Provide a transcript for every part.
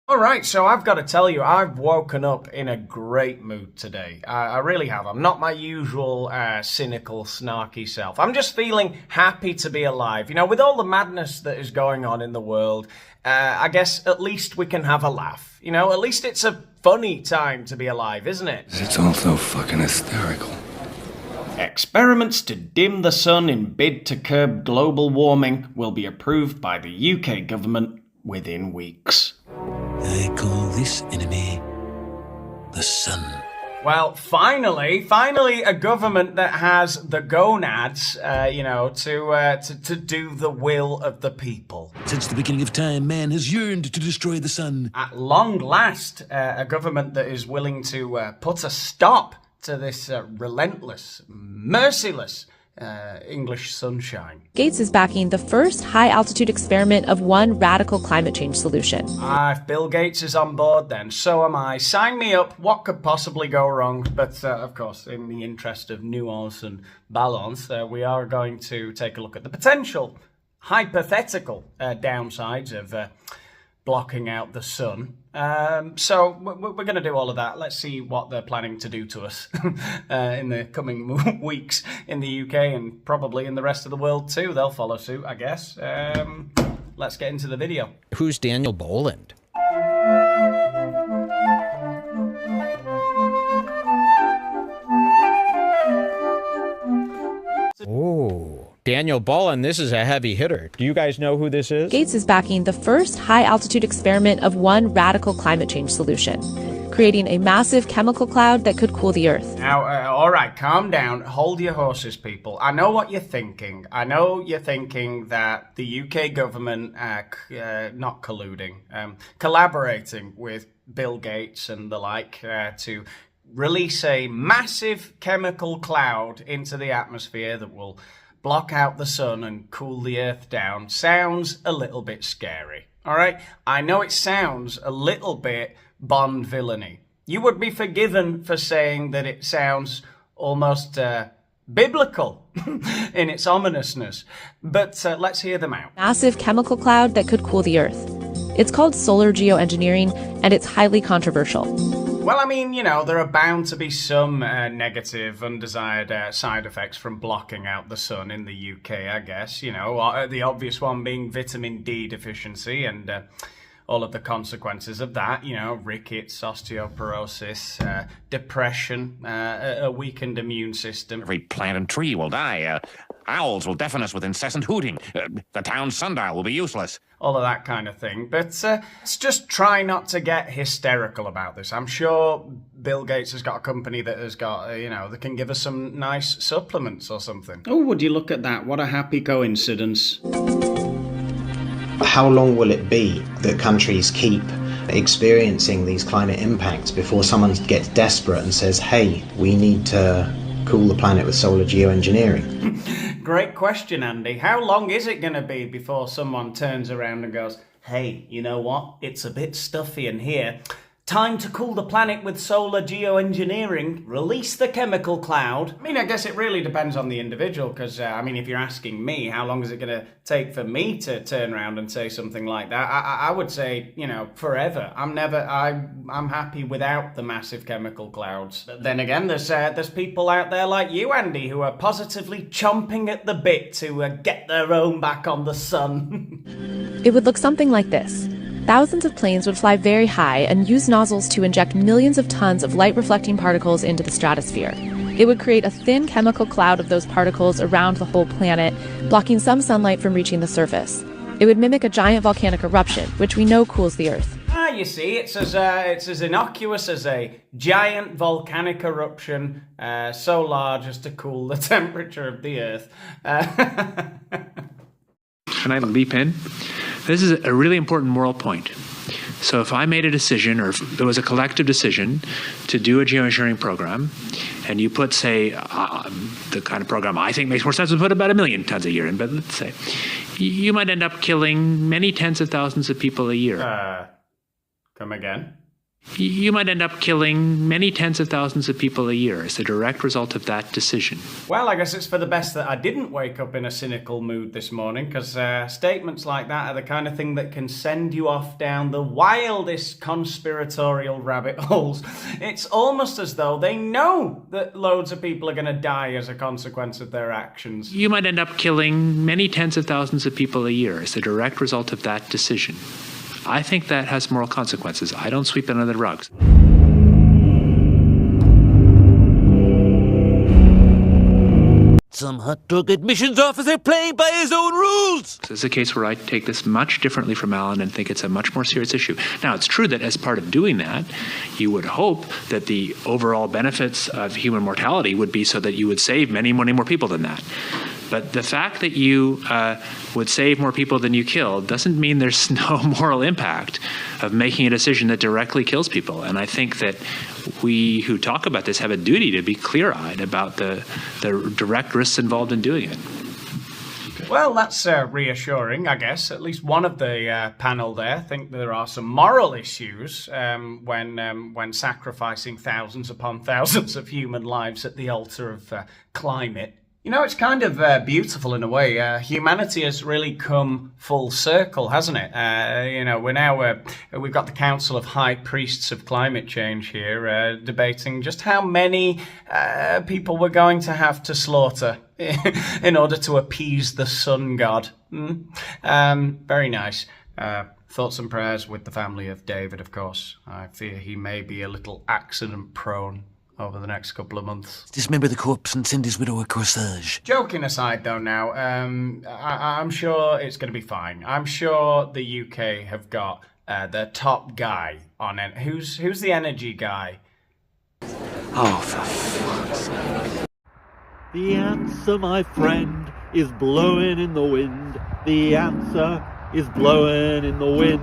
All right, so I've got to tell you, I've woken up in a great mood today. I really have. I'm not my usual cynical, snarky self. I'm just feeling happy to be alive. You know, with all the madness that is going on in the world, I guess at least we can have a laugh. You know, at least it's a funny time to be alive, isn't it? It's also fucking hysterical. Experiments to dim the sun in bid to curb global warming will be approved by the UK government within weeks. I call this enemy the sun. Well, finally a government that has the gonads, to do the will of the people. Since the beginning of time, man has yearned to destroy the sun. At long last, a government that is willing to put a stop to this relentless, merciless English sunshine. Gates is backing the first high-altitude experiment of one radical climate change solution. If Bill Gates is on board, then so am I. Sign me up. What could possibly go wrong? But, of course, in the interest of nuance and balance, we are going to take a look at the potential, hypothetical downsides of blocking out the sun. So we're going to do all of that. Let's see what they're planning to do to us in the coming weeks in the UK and probably in the rest of the world too. They'll follow suit, I guess. Let's get into the video. Who's Daniel Boland? Oh, Daniel Boland, this is a heavy hitter. Do you guys know who this is? Gates is backing the first high-altitude experiment of one radical climate change solution, creating a massive chemical cloud that could cool the Earth. Now, all right, calm down. Hold your horses, people. I know what you're thinking. I know you're thinking that the UK government, not colluding, collaborating with Bill Gates and the like to release a massive chemical cloud into the atmosphere that will block out the sun and cool the Earth down sounds a little bit scary. All right? I know it sounds a little bit Bond villainy. You would be forgiven for saying that it sounds almost biblical in its ominousness. But let's hear them out. Massive chemical cloud that could cool the Earth. It's called solar geoengineering, and it's highly controversial. Well, I mean, you know, there are bound to be some negative, undesired side effects from blocking out the sun in the UK, I guess. You know, the obvious one being vitamin D deficiency and all of the consequences of that. You know, rickets, osteoporosis, depression, a weakened immune system. Every plant and tree will die. Owls will deafen us with incessant hooting. The town sundial will be useless. All of that kind of thing. But let's just try not to get hysterical about this. I'm sure Bill Gates has got a company that has got, that can give us some nice supplements or something. Oh, would you look at that? What a happy coincidence. How long will it be that countries keep experiencing these climate impacts before someone gets desperate and says, hey, we need to cool the planet with solar geoengineering? Great question, Andy. How long is it going to be before someone turns around and goes, hey, you know what? It's a bit stuffy in here. Time to cool the planet with solar geoengineering. Release the chemical cloud. I mean, I guess it really depends on the individual because, if you're asking me, how long is it going to take for me to turn around and say something like that? I would say, forever. I'm happy without the massive chemical clouds. But then again, there's people out there like you, Andy, who are positively chomping at the bit to get their own back on the sun. It would look something like this. Thousands of planes would fly very high and use nozzles to inject millions of tons of light-reflecting particles into the stratosphere. It would create a thin chemical cloud of those particles around the whole planet, blocking some sunlight from reaching the surface. It would mimic a giant volcanic eruption, which we know cools the Earth. You see, it's as innocuous as a giant volcanic eruption, so large as to cool the temperature of the Earth. Can I leap in? This is a really important moral point. So if I made a decision, or if there was a collective decision to do a geoengineering program, and you put, say, the kind of program I think makes more sense to put about 1 million tons a year in, but let's say, you might end up killing many tens of thousands of people a year. Come again? You might end up killing many tens of thousands of people a year as a direct result of that decision. Well, I guess it's for the best that I didn't wake up in a cynical mood this morning, because statements like that are the kind of thing that can send you off down the wildest conspiratorial rabbit holes. It's almost as though they know that loads of people are going to die as a consequence of their actions. You might end up killing many tens of thousands of people a year as a direct result of that decision. I think that has moral consequences. I don't sweep it under the rugs. Some hot dog admissions officer playing by his own rules. This is a case where I take this much differently from Alan and think it's a much more serious issue. Now, it's true that as part of doing that, you would hope that the overall benefits of human mortality would be so that you would save many, many more people than that. But the fact that you would save more people than you kill doesn't mean there's no moral impact of making a decision that directly kills people. And I think that we who talk about this have a duty to be clear-eyed about the direct risks involved in doing it. Well, that's reassuring, I guess. At least one of the panel there think there are some moral issues when sacrificing thousands upon thousands of human lives at the altar of climate. You know, it's kind of beautiful in a way. Humanity has really come full circle, hasn't it? You know, we've got the Council of High Priests of Climate Change here debating just how many people we're going to have to slaughter in order to appease the sun god. Very nice. Thoughts and prayers with the family of David, of course. I fear he may be a little accident-prone over the next couple of months. Dismember the corpse and send his widow a corsage. Joking aside, though, now, I'm sure it's going to be fine. I'm sure the UK have got the top guy on it. Who's the energy guy? Oh, for fuck's sake. The answer, my friend, is blowing in the wind. The answer is blowing in the wind.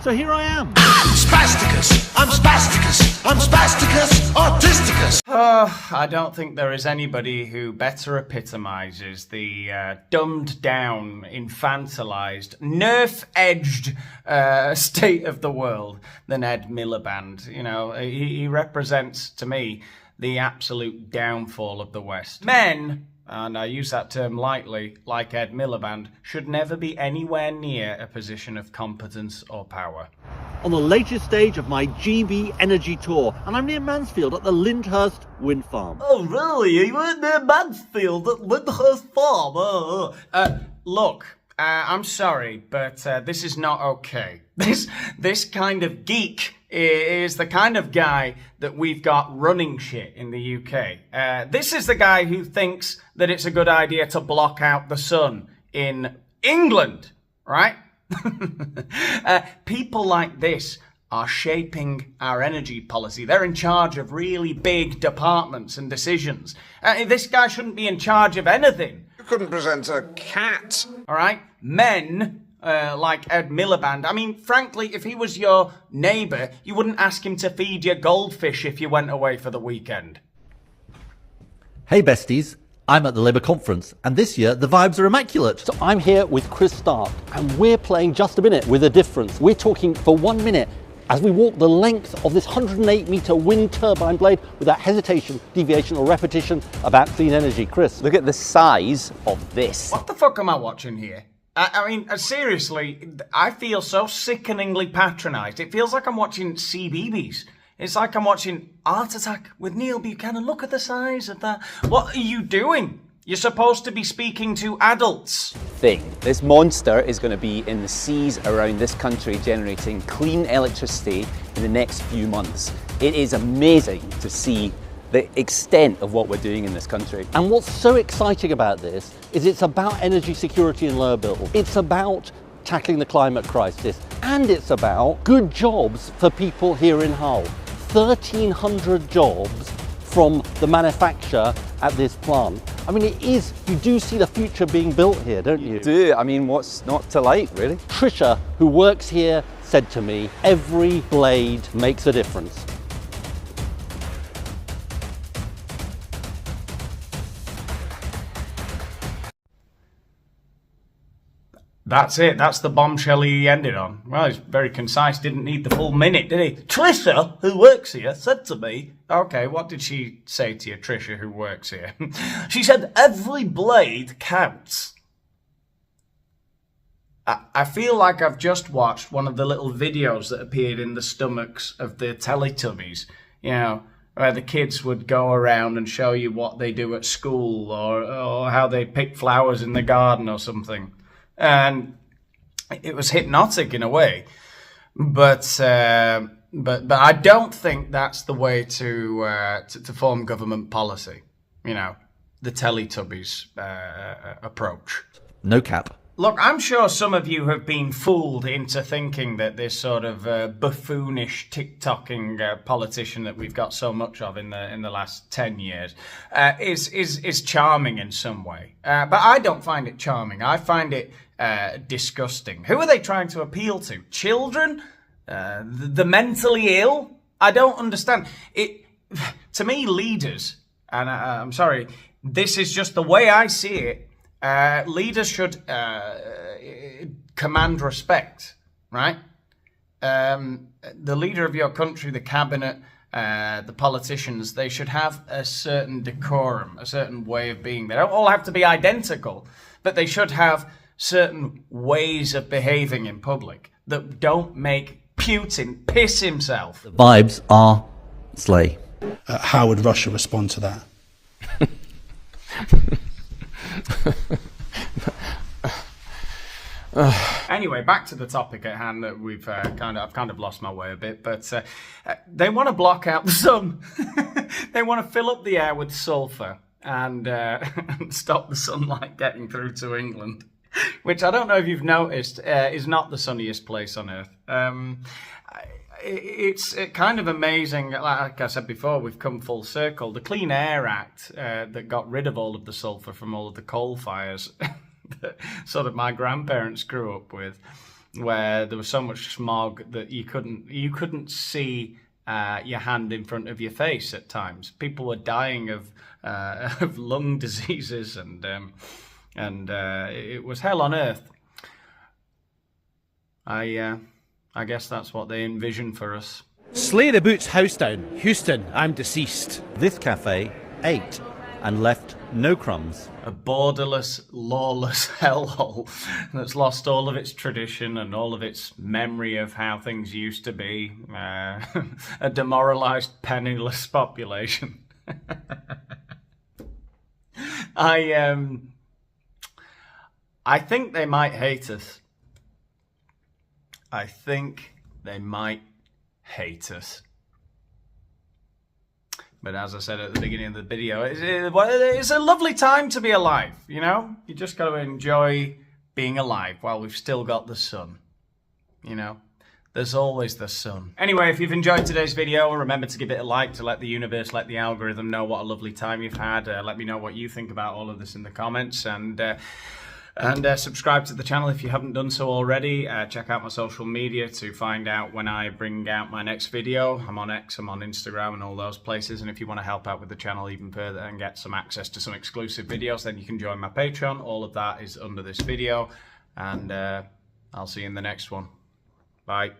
So here I am. Spasticus! I'm Spasticus! I'm Spasticus Autisticus! I don't think there is anybody who better epitomizes the dumbed down, infantilized, nerf-edged state of the world than Ed Miliband. You know, he represents, to me, the absolute downfall of the West. Men, and I use that term lightly, like Ed Miliband, should never be anywhere near a position of competence or power. On the latest stage of my GB Energy Tour, and I'm near Mansfield at the Lyndhurst Wind Farm. Oh, really? You were near Mansfield at Lyndhurst Farm? Look, I'm sorry, but this is not okay. This kind of geek is the kind of guy that we've got running shit in the UK. This is the guy who thinks that it's a good idea to block out the sun in England, right? People like this are shaping our energy policy. They're in charge of really big departments and decisions. This guy shouldn't be in charge of anything. You couldn't present a cat. All right? Men like Ed Miliband. I mean, frankly, if he was your neighbour, you wouldn't ask him to feed you goldfish if you went away for the weekend. Hey besties, I'm at the Labour conference, and this year the vibes are immaculate. So I'm here with Chris Stark, and we're playing Just a Minute with a Difference. We're talking for 1 minute as we walk the length of this 108-metre wind turbine blade without hesitation, deviation or repetition about clean energy. Chris, look at the size of this. What the fuck am I watching here? I mean, seriously, I feel so sickeningly patronised. It feels like I'm watching CBeebies. It's like I'm watching Art Attack with Neil Buchanan. Look at the size of that. What are you doing? You're supposed to be speaking to adults. This monster is going to be in the seas around this country generating clean electricity in the next few months. It is amazing to see the extent of what we're doing in this country. And what's so exciting about this is it's about energy security and lower bill. It's about tackling the climate crisis, and it's about good jobs for people here in Hull. 1,300 jobs from the manufacture at this plant. I mean, you do see the future being built here, don't you? You do. I mean, what's not to like, really? Trisha, who works here, said to me, every blade makes a difference. That's it. That's the bombshell he ended on. Well, he's very concise. Didn't need the full minute, did he? Trisha, who works here, said to me... Okay, what did she say to you, Trisha, who works here? She said, every blade counts. I feel like I've just watched one of the little videos that appeared in the stomachs of the Teletubbies. You know, where the kids would go around and show you what they do at school or how they pick flowers in the garden or something. And it was hypnotic in a way, but I don't think that's the way to form government policy. You know, the Teletubbies approach. No cap. Look, I'm sure some of you have been fooled into thinking that this sort of buffoonish TikToking politician that we've got so much of in the last 10 years is charming in some way. But I don't find it charming. I find it disgusting. Who are they trying to appeal to? Children? The mentally ill? I don't understand. To me, leaders, and I'm sorry, this is just the way I see it. Leaders should command respect, right? The leader of your country, the cabinet, the politicians, they should have a certain decorum, a certain way of being. They don't all have to be identical, but they should have certain ways of behaving in public that don't make Putin piss himself. The vibes are slay. How would Russia respond to that? Anyway, back to the topic at hand that I've kind of lost my way a bit, but they want to block out the sun. They want to fill up the air with sulfur and stop the sunlight getting through to England, which I don't know if you've noticed is not the sunniest place on earth. It's kind of amazing. Like I said before, we've come full circle. The Clean Air Act that got rid of all of the sulfur from all of the coal fires that sort of my grandparents grew up with, where there was so much smog that you couldn't see your hand in front of your face at times. People were dying of lung diseases, and it was hell on earth. I guess that's what they envision for us. Slay the Boots house down. Houston, I'm deceased. This cafe ate and left no crumbs. A borderless, lawless hellhole that's lost all of its tradition and all of its memory of how things used to be. A demoralized, penniless population. I think they might hate us. I think they might hate us. But as I said at the beginning of the video, it's a lovely time to be alive, you know? You just got to enjoy being alive while we've still got the sun, you know? There's always the sun. Anyway, if you've enjoyed today's video, remember to give it a like to let the universe, let the algorithm know what a lovely time you've had. Let me know what you think about all of this in the comments, and subscribe to the channel if you haven't done so already. Check out my social media to find out when I bring out my next video. I'm on X, I'm on Instagram and all those places. And if you want to help out with the channel even further and get some access to some exclusive videos, then you can join my Patreon. All of that is under this video. And I'll see you in the next one. Bye.